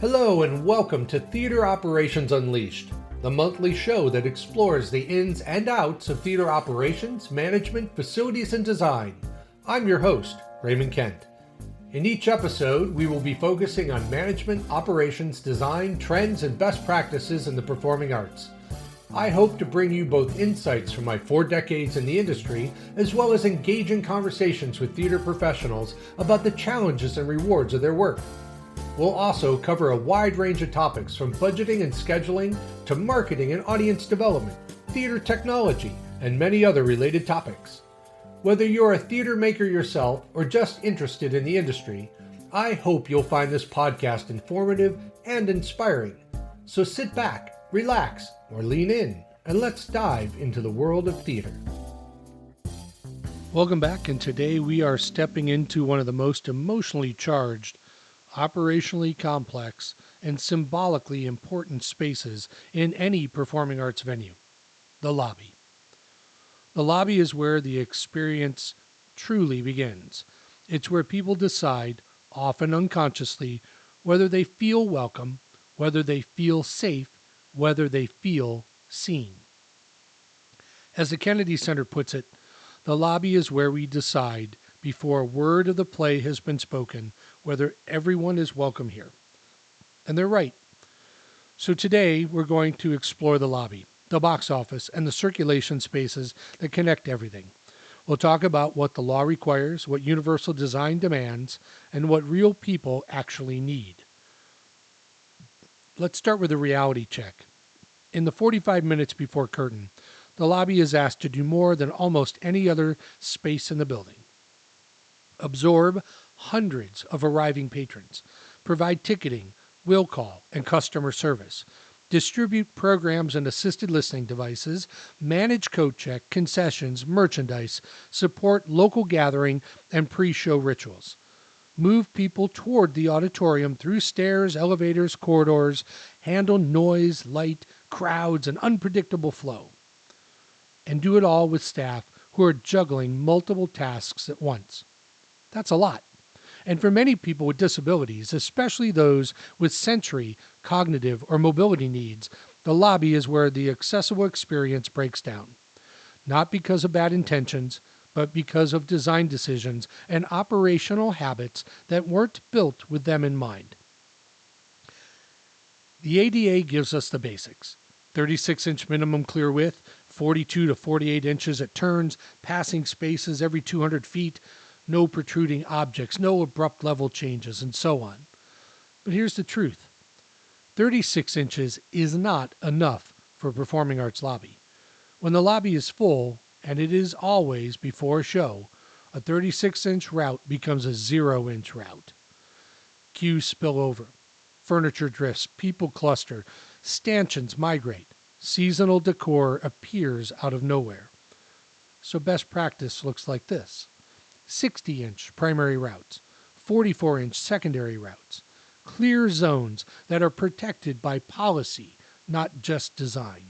Hello and welcome to Theater Operations Unleashed, the monthly show that explores the ins and outs of theater operations, management, facilities, and design. I'm your host, Raymond Kent. In each episode, we will be focusing on management, operations, design, trends, and best practices in the performing arts. I hope to bring you both insights from my 4 decades in the industry, as well as engaging conversations with theater professionals about the challenges and rewards of their work. We'll also cover a wide range of topics from budgeting and scheduling to marketing and audience development, theater technology, and many other related topics. Whether you're a theater maker yourself or just interested in the industry, I hope you'll find this podcast informative and inspiring. So sit back, relax, or lean in, and let's dive into the world of theater. Welcome back, and today we are stepping into one of the most emotionally charged, operationally complex, and symbolically important spaces in any performing arts venue, the lobby. The lobby is where the experience truly begins. It's where people decide, often unconsciously, whether they feel welcome, whether they feel safe, whether they feel seen. As the Kennedy Center puts it, the lobby is where we decide, before a word of the play has been spoken, whether everyone is welcome here. And they're right. So today we're going to explore the lobby, the box office, and the circulation spaces that connect everything. We'll talk about what the law requires, what universal design demands, and what real people actually need. Let's start with a reality check. In the 45 minutes before curtain, the lobby is asked to do more than almost any other space in the building. Absorb hundreds of arriving patrons, provide ticketing, will call, and customer service, distribute programs and assisted listening devices, manage coat check, concessions, merchandise, support local gathering and pre-show rituals, move people toward the auditorium through stairs, elevators, corridors, handle noise, light, crowds, and unpredictable flow, and do it all with staff who are juggling multiple tasks at once. That's a lot. And for many people with disabilities, especially those with sensory, cognitive, or mobility needs, the lobby is where the accessible experience breaks down. Not because of bad intentions, but because of design decisions and operational habits that weren't built with them in mind. The ADA gives us the basics. 36-inch minimum clear width, 42 to 48 inches at turns, passing spaces every 200 feet, no protruding objects, no abrupt level changes, and so on. But here's the truth. 36 inches is not enough for a performing arts lobby. When the lobby is full, and it is always before a show, a 36-inch route becomes a 0-inch route. Queues spill over. Furniture drifts, people cluster, stanchions migrate. Seasonal decor appears out of nowhere. So best practice looks like this. 60-inch primary routes, 44-inch secondary routes, clear zones that are protected by policy, not just design,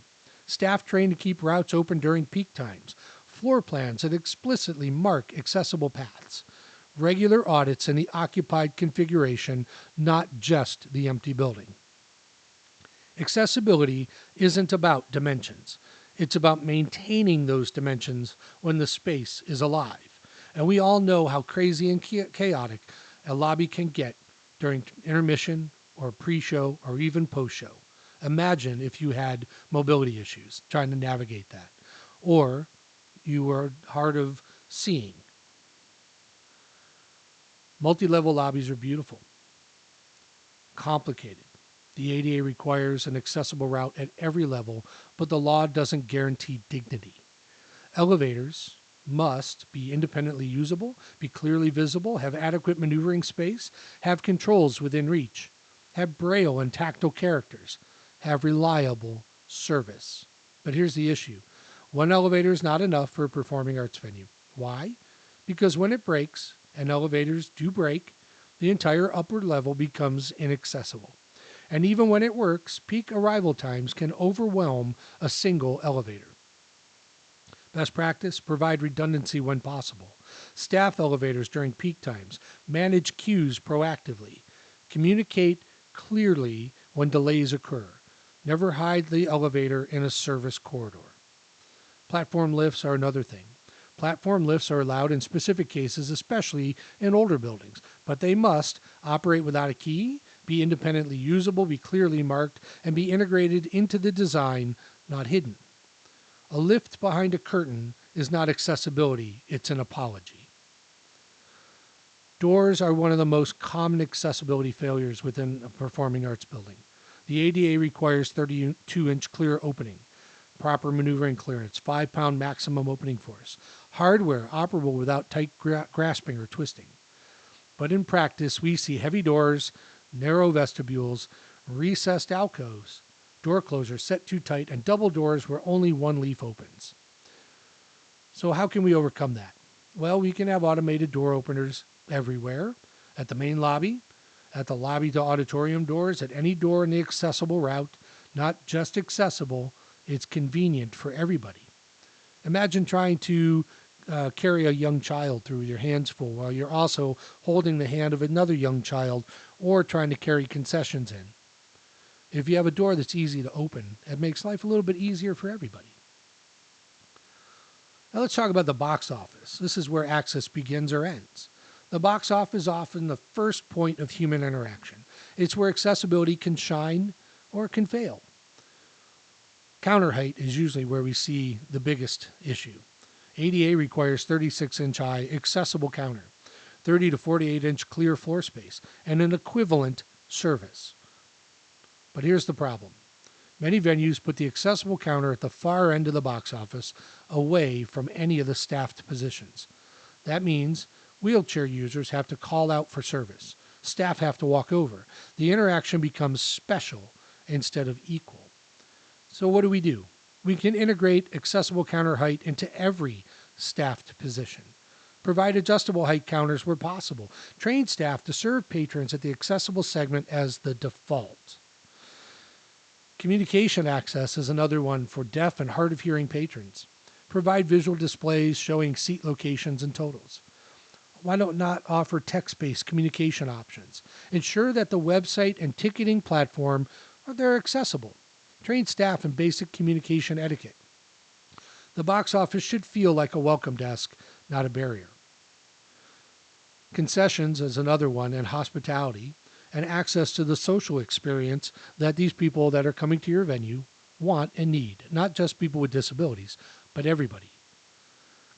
staff trained to keep routes open during peak times, floor plans that explicitly mark accessible paths, regular audits in the occupied configuration, not just the empty building. Accessibility isn't about dimensions. It's about maintaining those dimensions when the space is alive. And we all know how crazy and chaotic a lobby can get during intermission or pre-show or even post-show. Imagine if you had mobility issues trying to navigate that. Or you were hard of seeing. Multi-level lobbies are beautiful, complicated. The ADA requires an accessible route at every level, but the law doesn't guarantee dignity. Elevators must be independently usable, be clearly visible, have adequate maneuvering space, have controls within reach, have braille and tactile characters, have reliable service. But here's the issue. One elevator is not enough for a performing arts venue. Why? Because when it breaks, and elevators do break, the entire upper level becomes inaccessible. And even when it works, peak arrival times can overwhelm a single elevator. Best practice, provide redundancy when possible. Staff elevators during peak times. Manage queues proactively. Communicate clearly when delays occur. Never hide the elevator in a service corridor. Platform lifts are another thing. Platform lifts are allowed in specific cases, especially in older buildings, but they must operate without a key, be independently usable, be clearly marked, and be integrated into the design, not hidden. A lift behind a curtain is not accessibility, it's an apology. Doors are one of the most common accessibility failures within a performing arts building. The ADA requires 32-inch clear opening, proper maneuvering clearance, 5-pound maximum opening force, hardware operable without tight grasping or twisting. But in practice, we see heavy doors, narrow vestibules, recessed alcoves, door closers set too tight, and double doors where only one leaf opens. So how can we overcome that? Well, we can have automated door openers everywhere, at the main lobby, at the lobby to auditorium doors, at any door in the accessible route. Not just accessible, it's convenient for everybody. Imagine trying to carry a young child through with your hands full while you're also holding the hand of another young child or trying to carry concessions in. If you have a door that's easy to open, it makes life a little bit easier for everybody. Now let's talk about the box office. This is where access begins or ends. The box office is often the first point of human interaction. It's where accessibility can shine or it can fail. Counter height is usually where we see the biggest issue. ADA requires 36-inch high accessible counter, 30 to 48-inch clear floor space, and an equivalent service. But here's the problem. Many venues put the accessible counter at the far end of the box office, away from any of the staffed positions. That means wheelchair users have to call out for service. Staff have to walk over. The interaction becomes special instead of equal. So what do? We can integrate accessible counter height into every staffed position. Provide adjustable height counters where possible. Train staff to serve patrons at the accessible segment as the default. Communication access is another one for deaf and hard of hearing patrons. Provide visual displays showing seat locations and totals. Why not offer text-based communication options? Ensure that the website and ticketing platform are accessible. Train staff in basic communication etiquette. The box office should feel like a welcome desk, not a barrier. Concessions is another one, and hospitality, and access to the social experience that these people that are coming to your venue want and need. Not just people with disabilities, but everybody.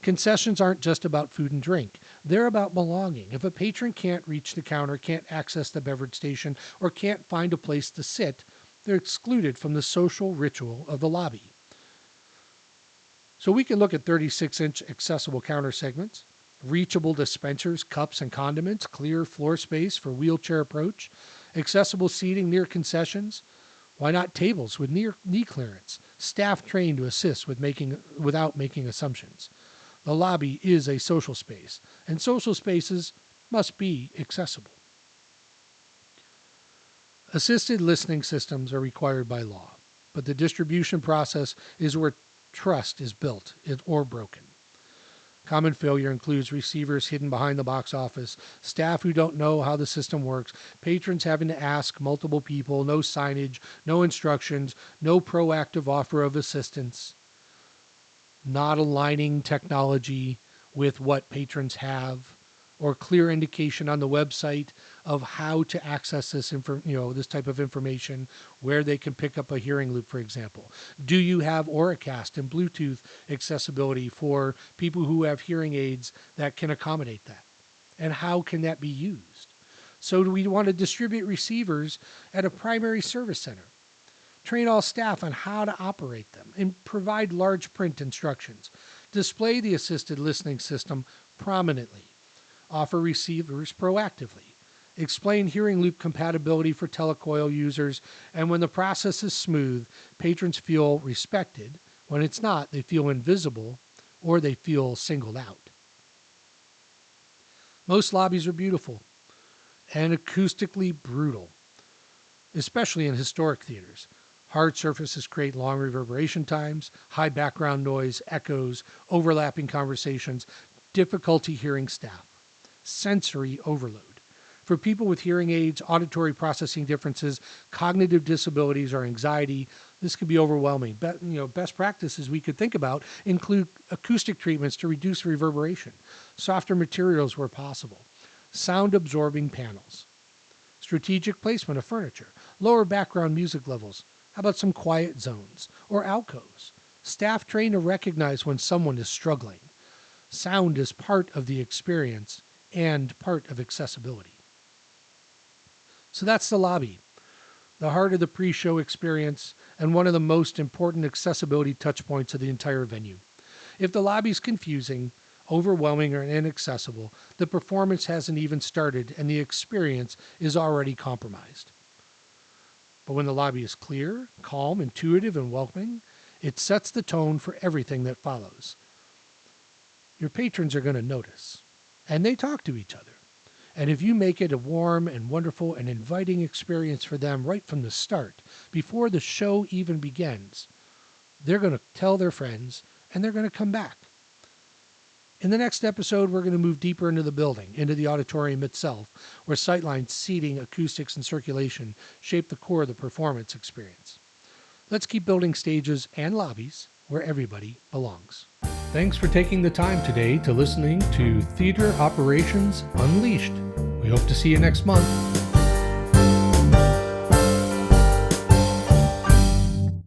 Concessions aren't just about food and drink. They're about belonging. If a patron can't reach the counter, can't access the beverage station, or can't find a place to sit, they're excluded from the social ritual of the lobby. So we can look at 36-inch accessible counter segments, reachable dispensers, cups and condiments, clear floor space for wheelchair approach, accessible seating near concessions. Why not tables with knee clearance, staff trained to assist without making assumptions? The lobby is a social space, and social spaces must be accessible. Assisted listening systems are required by law, but the distribution process is where trust is built or broken. Common failure includes receivers hidden behind the box office, staff who don't know how the system works, patrons having to ask multiple people, no signage, no instructions, no proactive offer of assistance, not aligning technology with what patrons have, or clear indication on the website of how to access this this type of information, where they can pick up a hearing loop, for example. Do you have Auracast and Bluetooth accessibility for people who have hearing aids that can accommodate that? And how can that be used? So do we want to distribute receivers at a primary service center? Train all staff on how to operate them and provide large print instructions. Display the assisted listening system prominently. Offer receivers proactively. Explain hearing loop compatibility for telecoil users, and when the process is smooth, patrons feel respected. When it's not, they feel invisible or they feel singled out. Most lobbies are beautiful and acoustically brutal, especially in historic theaters. Hard surfaces create long reverberation times, high background noise, echoes, overlapping conversations, difficulty hearing staff. Sensory overload. For people with hearing aids, auditory processing differences, cognitive disabilities, or anxiety, this can be overwhelming. Best practices we could think about include acoustic treatments to reduce reverberation, softer materials where possible, sound-absorbing panels, strategic placement of furniture, lower background music levels. How about some quiet zones or alcoves? Staff trained to recognize when someone is struggling. Sound is part of the experience and part of accessibility. So that's the lobby, the heart of the pre-show experience and one of the most important accessibility touchpoints of the entire venue. If the lobby is confusing, overwhelming, or inaccessible, the performance hasn't even started and the experience is already compromised. But when the lobby is clear, calm, intuitive, and welcoming, it sets the tone for everything that follows. Your patrons are going to notice, and they talk to each other. And if you make it a warm and wonderful and inviting experience for them right from the start, before the show even begins, they're going to tell their friends and they're going to come back. In the next episode, we're going to move deeper into the building, into the auditorium itself, where sightlines, seating, acoustics, and circulation shape the core of the performance experience. Let's keep building stages and lobbies where everybody belongs. Thanks for taking the time today to listening to Theater Operations Unleashed. We hope to see you next month.